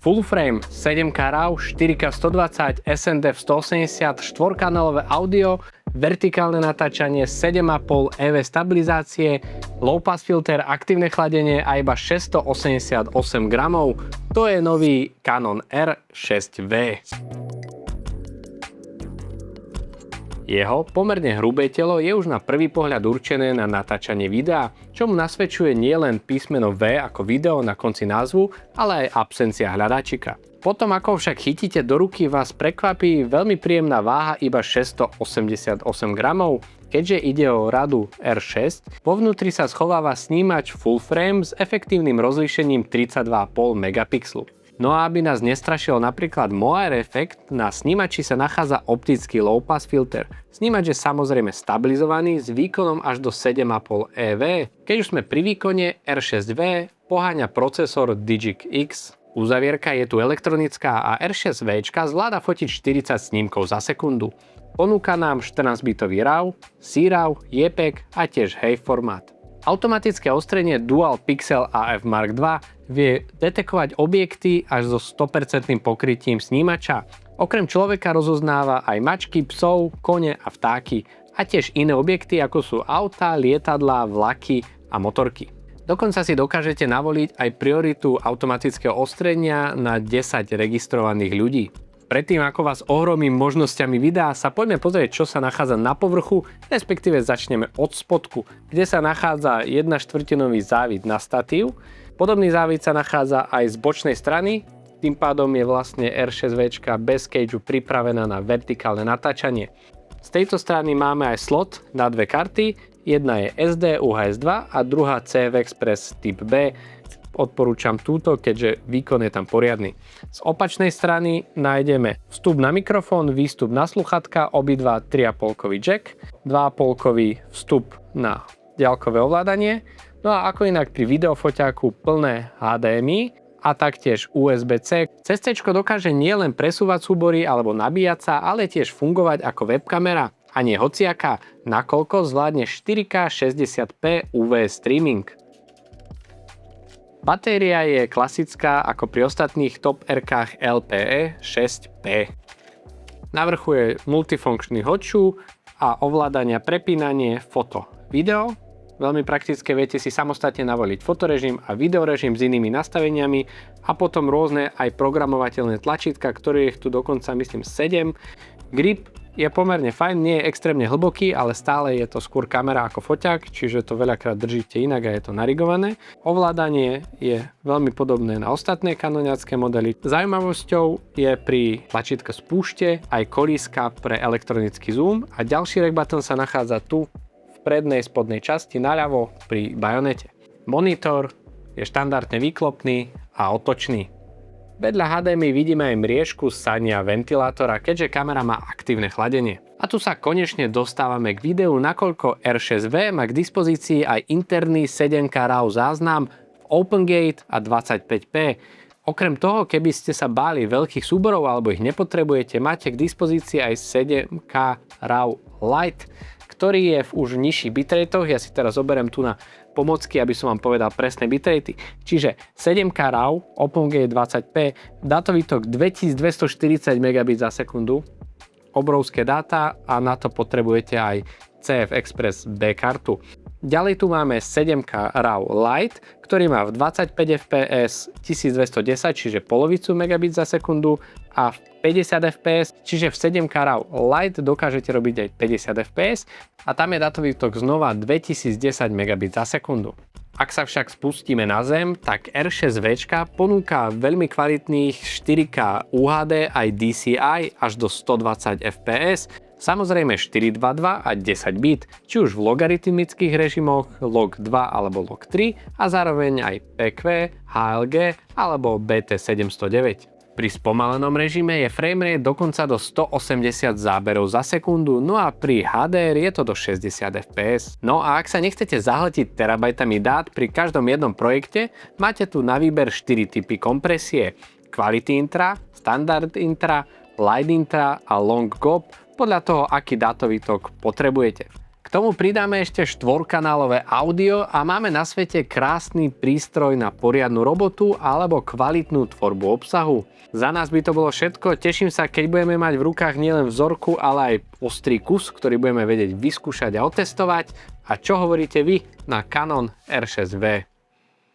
Full frame 7K RAW, 4K 120, SNDF 180, 4-kanálové audio, vertikálne natáčanie, 7,5 EV stabilizácie, low pass filter, aktívne chladenie a iba 688 gramov. To je nový Canon R6V. Jeho pomerne hrubé telo je už na prvý pohľad určené na natáčanie videa, čo mu nasvedčuje nielen písmeno V ako video na konci názvu, ale aj absencia hľadáčika. Potom ako však chytíte do ruky, vás prekvapí veľmi príjemná váha iba 688 gramov, keďže ide o radu R6. Vo vnútri sa schováva snímač full frame s efektívnym rozlíšením 32,5 megapixelu. No a aby nás nestrašil napríklad Moire efekt, na snímači sa nachádza optický low pass filter. Snímač je samozrejme stabilizovaný s výkonom až do 7,5 EV. Keď už sme pri výkone, R6V poháňa procesor Digic X. Uzavierka je tu elektronická a R6V zvláda fotiť 40 snímkov za sekundu. Ponúka nám 14-bitový RAW, C-RAW, JPEG a tiež HEIF formát. Automatické ostrenie Dual Pixel AF Mark II vie detekovať objekty až so 100% pokrytím snímača. Okrem človeka rozoznáva aj mačky, psov, kone a vtáky a tiež iné objekty ako sú autá, lietadlá, vlaky a motorky. Dokonca si dokážete navoliť aj prioritu automatického ostrenia na 10 registrovaných ľudí. Predtým ako vás ohromím možnosťami videa, sa poďme pozrieť, čo sa nachádza na povrchu, respektíve začneme od spodku, kde sa nachádza 1/4 závit na statív. Podobný závit sa nachádza aj z bočnej strany, tým pádom je vlastne R6V bez cageu pripravená na vertikálne natáčanie. Z tejto strany máme aj slot na dve karty, jedna je SD UHS 2 a druhá CV Express typ B. Odporúčam túto, keďže výkon je tam poriadny. Z opačnej strany nájdeme vstup na mikrofón, výstup na sluchatka, obidva 3,5-kový jack, 2,5-kový vstup na diaľkové ovládanie, no a ako inak pri videofoťáku plné HDMI a taktiež USB-C. Cez C dokáže nielen presúvať súbory alebo nabíjať sa, ale tiež fungovať ako webkamera. A nie hociaká, nakoľko zvládne 4K 60p UV streaming. Batéria je klasická ako pri ostatných Top R-kách LPE 6P. Na vrchu je multifunkčný hot shoe a ovládania prepínanie foto, video. Veľmi praktické, viete si samostatne navoliť fotorežim a videorežim s inými nastaveniami a potom rôzne aj programovateľné tlačítka, ktorých je tu dokonca myslím 7. Grip je pomerne fajn, nie je extrémne hlboký, ale stále je to skôr kamera ako foťák, čiže to veľakrát držíte inak a je to narigované. Ovládanie je veľmi podobné na ostatné kanoniacké modely. Zaujímavosťou je pri tlačítke spúšte aj kolíska pre elektronický zoom a ďalší rec button sa nachádza tu v prednej spodnej časti naľavo pri bajonete. Monitor je štandardne výklopný a otočný. Vedľa HDMI vidíme aj mriežku sania ventilátora, keďže kamera má aktívne chladenie. A tu sa konečne dostávame k videu, nakoľko R6V má k dispozícii aj interný 7K RAW záznam v OpenGate a 25p. Okrem toho, keby ste sa báli veľkých súborov alebo ich nepotrebujete, máte k dispozícii aj 7K RAW Lite, ktorý je v už nižších bitrateoch. Ja si teraz zoberiem tu na pomocky, aby som vám povedal presné bitratey. Čiže 7K RAW, OpenGate 20p, dátový tok 2240 megabit za sekundu, obrovské dáta a na to potrebujete aj CF Express B kartu. Ďalej tu máme 7K RAW Lite, ktorý má v 25 fps 1210, čiže polovicu megabit za sekundu a v 50 fps, čiže v 7K RAW Lite dokážete robiť aj 50 fps a tam je dátový tok znova 2010 megabit za sekundu. Ak sa však spustíme na zem, tak R6V ponúka veľmi kvalitných 4K UHD aj DCI až do 120 fps, samozrejme 422 a 10 bit, či už v logaritmických režimoch log2 alebo log3 a zároveň aj PQ, HLG alebo BT709. Pri spomalenom režime je framerate dokonca do 180 záberov za sekundu, no a pri HDR je to do 60 fps. No a ak sa nechcete zahltiť terabajtami dát pri každom jednom projekte, máte tu na výber 4 typy kompresie: Quality Intra, Standard Intra, Light Intra a Long GOP, podľa toho, aký dátový tok potrebujete. K tomu pridáme ešte 4-kanálové audio a máme na svete krásny prístroj na poriadnu robotu alebo kvalitnú tvorbu obsahu. Za nás by to bolo všetko, teším sa, keď budeme mať v rukách nielen vzorku, ale aj ostrý kus, ktorý budeme vedieť vyskúšať a otestovať. A čo hovoríte vy na Canon R6V?